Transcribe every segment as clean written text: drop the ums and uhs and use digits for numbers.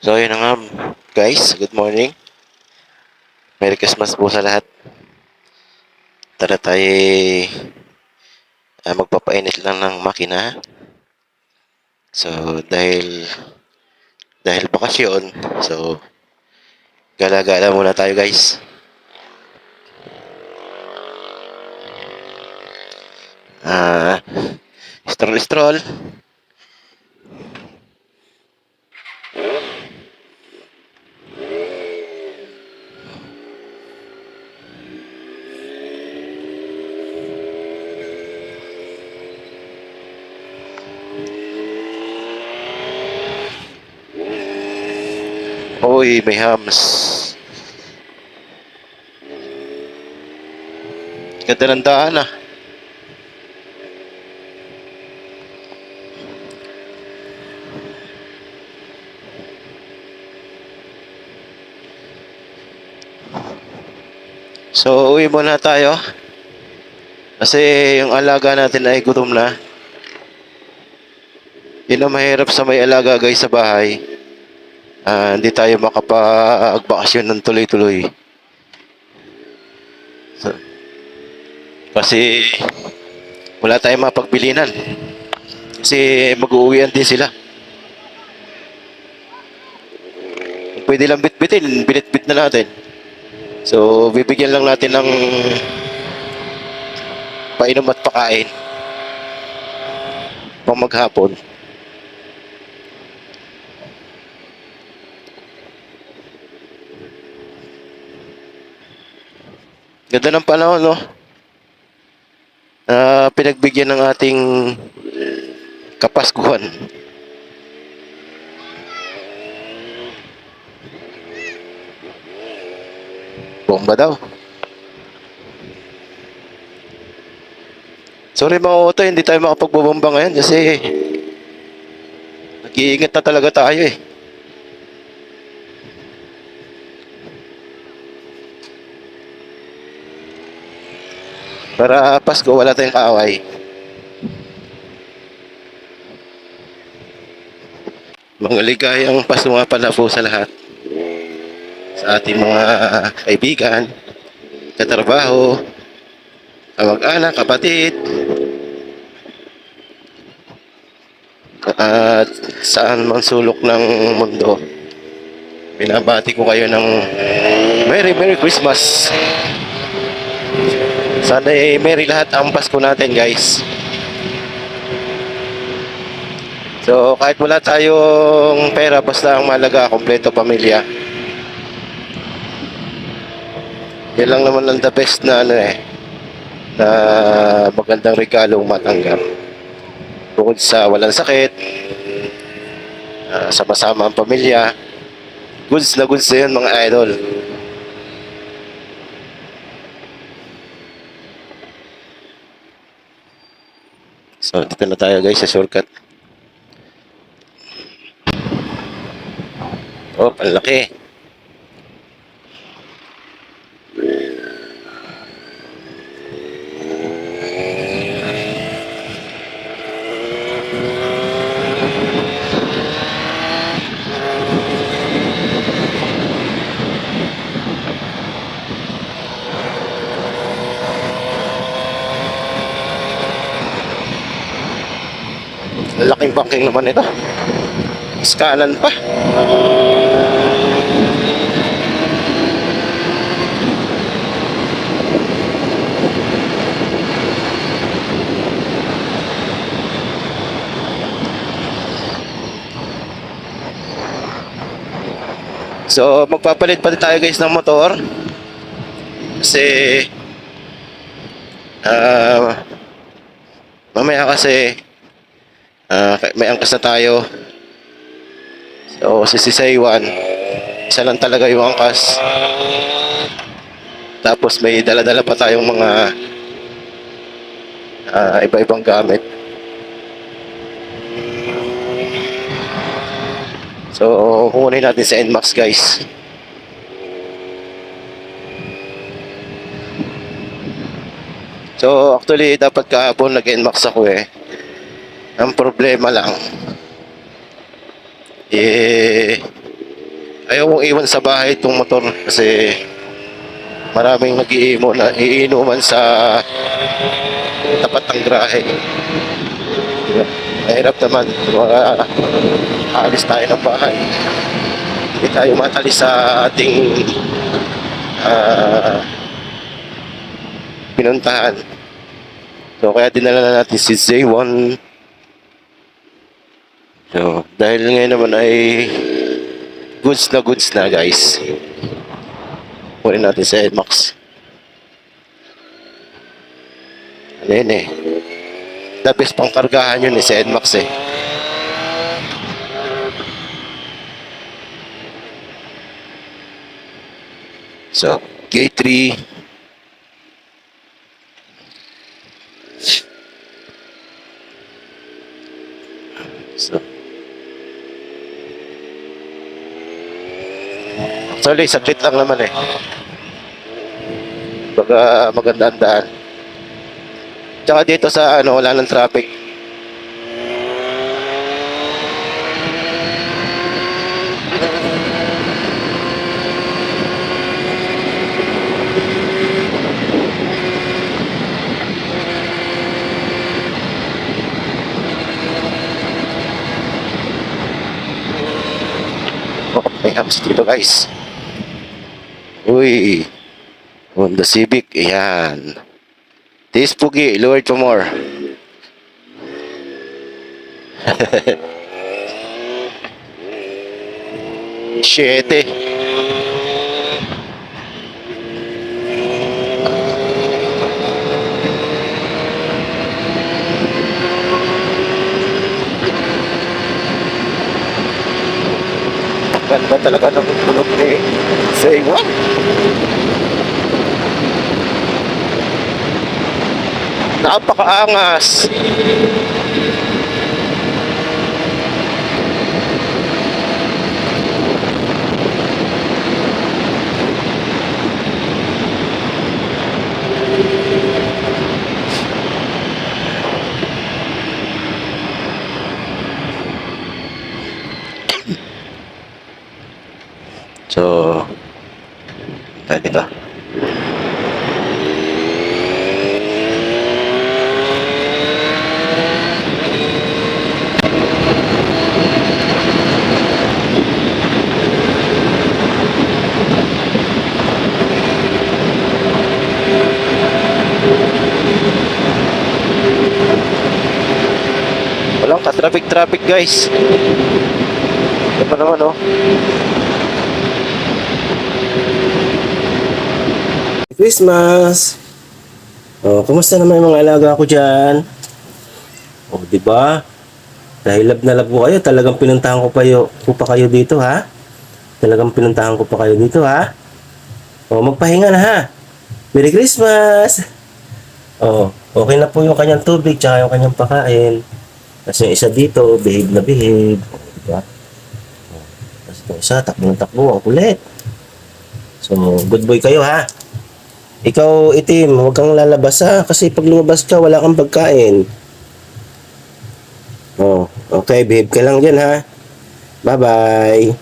So yun na nga guys, good morning. Merry Christmas po sa lahat. Tara tayo magpapainit lang ng makina. So dahil bakasyon, so gala-gala muna tayo guys. Ah, stroll. Uy, may hams. Ganda ng daan ah. So uwi muna tayo. Kasi yung alaga natin ay gutom na. Yun ang mahirap sa may alaga guys sa bahay. Hindi tayo makapagbakasyon ng tuloy-tuloy. So, kasi wala tayong mapagbilinan. Kasi mag-uuwian din sila. Pwede lang bitbitin, binitbit na natin. So, bibigyan lang natin ng painom at pakain pang maghapon. Ganda ng panahon, no? Pinagbigyan ng ating Kapaskuhan. Bomba daw. Sorry mga otoy, hindi tayo makapagbobomba ngayon kasi nag-iingat na talaga tayo eh. Para Pasko wala tayong kaaway. Mga ligayang Pasko nga pala po sa lahat. Sa ating mga kaibigan, katrabaho, kamag-anak, kapatid, at saan man sulok ng mundo. Binabati ko kayo ng Merry Christmas. Sana merry lahat ang Pasko natin guys. So kahit wala tayong pera, basta ang malaga kompleto pamilya. Yan lang naman ang the best na na magandang regalong matanggap. Bukod sa walang sakit, sama-sama ang pamilya, goods na yun mga idol. So dito na tayo guys sa shortcut. Oh, ang laki. Laking banking naman ito. Skalan pa. So magpapalit pa tayo guys ng motor. Kasi mamaya kasi may angkas na tayo. So si Sisaywan, isa lang talaga yung angkas. Tapos may dala-dala pa tayong mga iba-ibang gamit. So kukunin natin sa NMAX guys. So actually dapat kahapon nag-NMAX ako eh. Ang problema lang Ayaw kong iwan sa bahay itong motor kasi maraming iinuman sa tapat ng garahe. Mahirap naman, mga alis tayo ng bahay. Hindi tayo matalis sa ating ah, pinuntahan. So kaya dinala na natin si J1. So dahil ngayon naman ay goods na guys. Kunin natin sa NMAX. Ano yun eh. The best pang kargahan yun eh sa NMAX eh. So, K3. So, actually, saglit lang naman eh. Baga maganda ang daan. Tsaka dito sa ano, wala ng traffic. Oh, may hams dito guys. Uy, Honda Civic, ayan. This Pugi, lower to more. Siete. Ganda talaga ng tulog ni Say what? Napakaangas. So, tayo dito. Walang ka-traffic guys. Ito pa naman oh. Christmas. Oh, kumusta naman yung mga alaga ko diyan? Oh, di ba? Dahil love na love ko kayo, talagang pinuntahan ko pa kayo dito, ha? Talagang pinuntahan ko pa kayo dito, ha? Oh, magpahinga na, ha? Merry Christmas. Oh, okay na po yung kanyang tubig tsaka yung kanyang pagkain. Kasi yung isa dito, behave na behave. Oh, di ba? Oh, tapos yung isa, takbo ng takbo, ang kulit. So, good boy kayo, ha? Ikaw, itim, huwag kang lalabas ha, kasi pag lumabas ka, wala kang pagkain. Oh, okay, behave ka lang dyan ha. Bye-bye.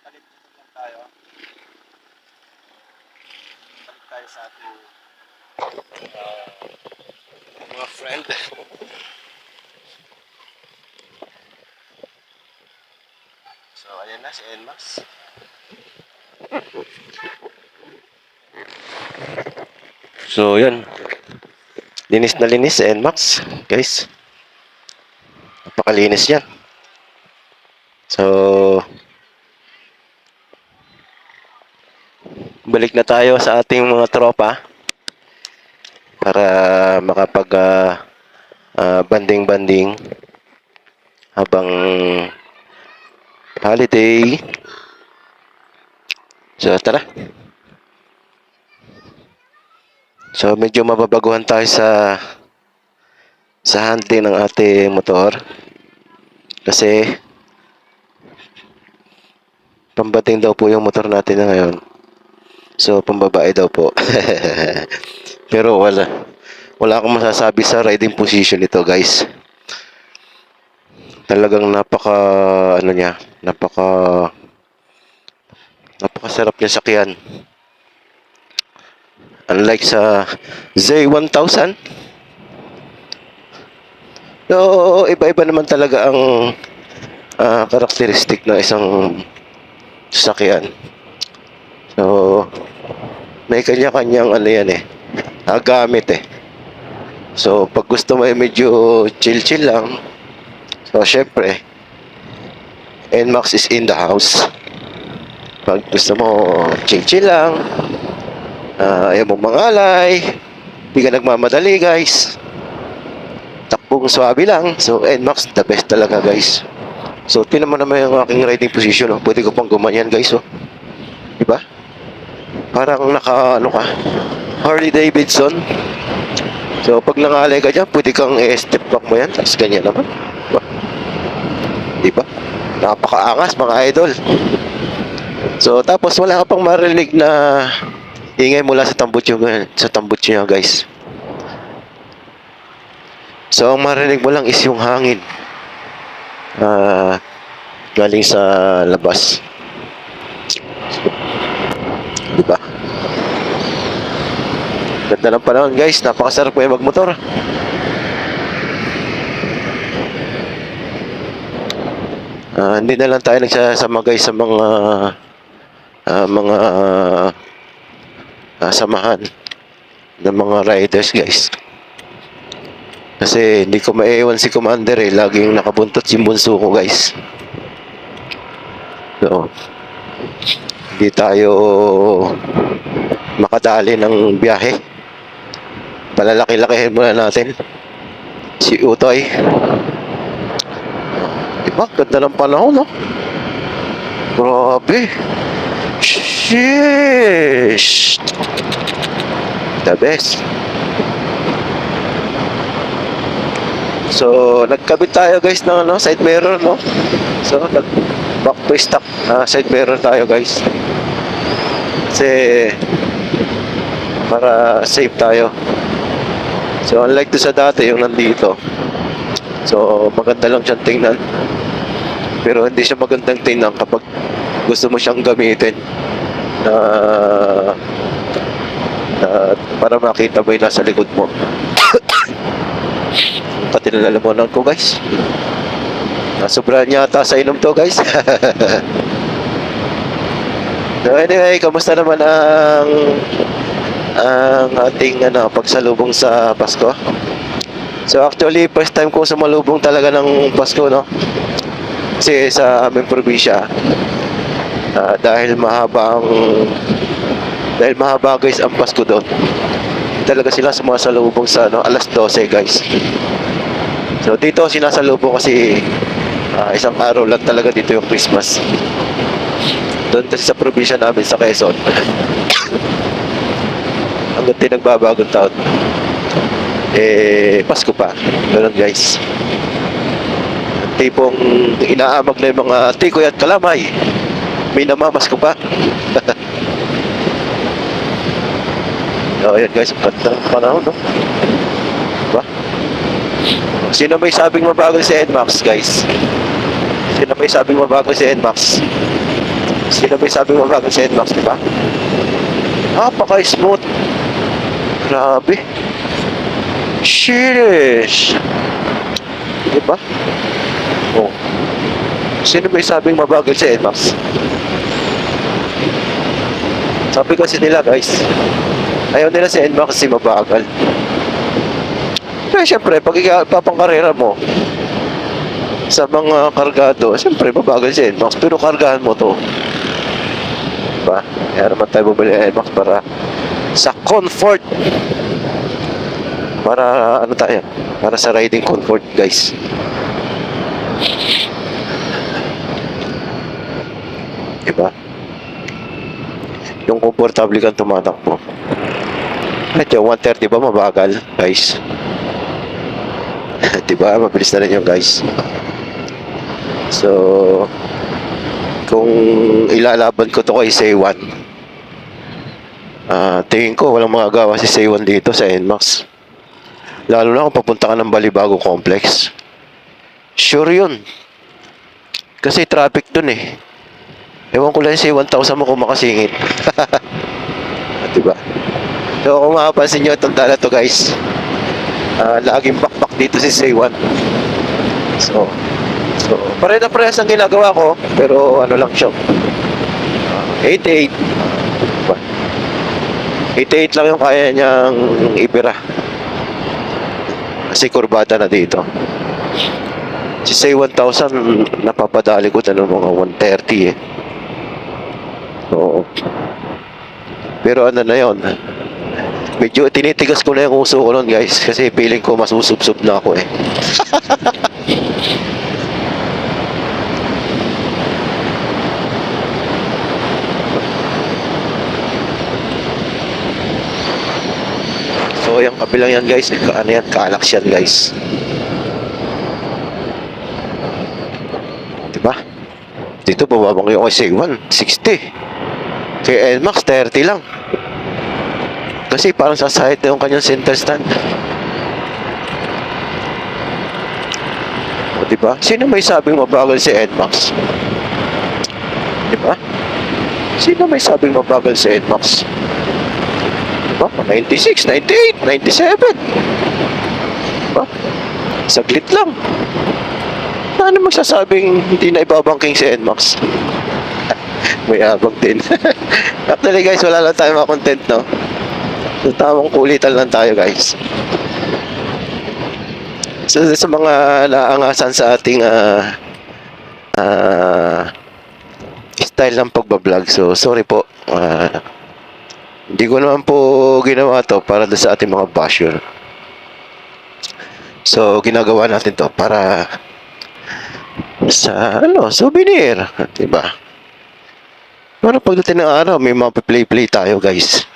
Palit lang tayo. Palit tayo sa ating mga friend. So, ayan na si NMAX. So, yun. Linis na linis si NMAX, guys. Napakalinis yan. So, balik na tayo sa ating mga tropa para makapag banding-banding habang holiday. So, tara. So, medyo mababaguhan tayo sa handling ng ating motor. Kasi pambating daw po yung motor natin na ngayon. So, pambabae daw po. Pero wala akong masasabi sa riding position nito, guys. Talagang ano niya, napakasarap niya sakyan. Unlike sa Z1000, so iba-iba naman talaga ang karakteristik ng isang sasakyan. So, may kanya-kanyang ano yan eh, gamit eh. So, pag gusto mo medyo chill-chill lang, so syempre, NMAX is in the house. Pag gusto mo chill-chill lang, ayaw mong mangalay, di ka nagmamadali guys, takbong swabe lang, so NMAX the best talaga guys. So, tinan mo naman yung aking riding position, oh. Pwede ko pang gumanyan guys, oh. Diba? Parang ano ka, Harley Davidson. So, pag nangalay ka dyan, pwede kang step back mo yan, tapos ganyan naman. Diba? Napakaangas mga idol. So, tapos wala ka pang marinig na ingay mula sa tambutso niya guys. So, ang marinig mo lang is yung hangin. Galing sa labas. Diba? Ganda ng panahon guys, napakasarap po yung magmotor. Hindi na lang tayo nagsasama guys sa mga samahan ng mga riders guys. Kasi hindi ko maiwan si Commander eh, laging nakabuntot yung bunso ko guys. So, hindi tayo makadali ng biyahe. Palalaki-lakihin muna natin si Utoy. Diba? Ganda ng panahon, no? Grabe. Sheesh. The best. So, nagkabit tayo guys ng side mirror, no? So, back to stock side mirror tayo guys. Kasi para safe tayo. So, unlike to sa dati yung nandito. So, maganda lang siyang tingnan. Pero hindi siya magandang tingnan kapag gusto mo siyang gamitin para makita mo yung nasa likod mo. Pati nalalamunan ko guys. Sobrang yata sa inom to guys. So anyway, kamusta naman ang ating pagsalubong sa Pasko? So actually, first time ko sumalubong talaga ng Pasko, no? Kasi sa aming probinsya, dahil mahaba guys ang Pasko doon. Talaga sila sumasalubong sa alas 12 guys. So dito sinasalubong kasi isang araw lang talaga dito yung Christmas. Doon kasi sa probinsya namin sa Quezon, hanggang din nagbabagong taon, Pasko pa. Ganun guys. Tipong inaamag na yung mga tikoy at kalamay, may namamasko pa. Ayan guys, ang ganda ng panahon, no? Diba? Sino may sabing mabagal si NMAX guys? Sino may sabing mabagal si NMAX? Sino may sabing mabagal si NMAX, diba? Napaka-smooth. Grabe. Sheesh. Diba? Oh. Sino may sabing mabagal si NMAX? Sabi kasi nila guys, ayaw nila si NMAX kasi mabagal. Kaya syempre, pag ipapangkarera mo sa mga kargado, syempre mabagal si NMAX, pero kargahan mo to. Diba? Kaya naman tayo bumili ng NMAX para sa comfort. Para tayo? Para sa riding comfort guys. Diba? Yung komportable kang tumatakbo. At yung 130 ba mabagal guys? Diba? Mabilis na rin yung guys. So, kung ilalaban ko to kay Say1, tingin ko walang magagawa si Say1 dito sa NMAX. Lalo na kung papunta ka ng Balibago Complex. Sure yun. Kasi traffic dun eh. Ewan ko lang si 1,000 mo kung makasingit. Diba? So kung makapansin nyo itong dala to guys, laging bakbak dito si Say1. So pare na parehas ang ginagawa ko, pero ano lang siya. 88. Diba? 88 lang yung kaya niyang ipira. Kasi kurbada na dito. Si Say 1,000, napapadali ko na ng mga 130 eh. Oo. Pero ano na yon, medyo tinitigas ko na yung uso ko nun guys. Kasi feeling ko masusubsob na ako eh. So yung kabilang yan guys, ano yan, Kaalax yan guys. Diba? Dito bababang yung kay Say1, 60. Kay NMAX, 30 lang. Kasi parang sa side na yung kanyang center stand. O diba? Sino may sabing mabagal si NMAX? Diba? Sino may sabing mabagal si NMAX? Diba? 96, 98, 97. Diba? Saglit lang. Ano magsasabing hindi na ibabangking si NMAX? May abang din. Actually guys, wala lang tayo mga content, no? So, tamang kulitan lang tayo guys. So sa mga naangasan sa ating style ng pagbablog, so sorry po. Hindi ko naman po ginawa to para sa ating mga basher. So ginagawa natin to para sa souvenir, diba? Pero pagdating ng araw, may mga play tayo guys.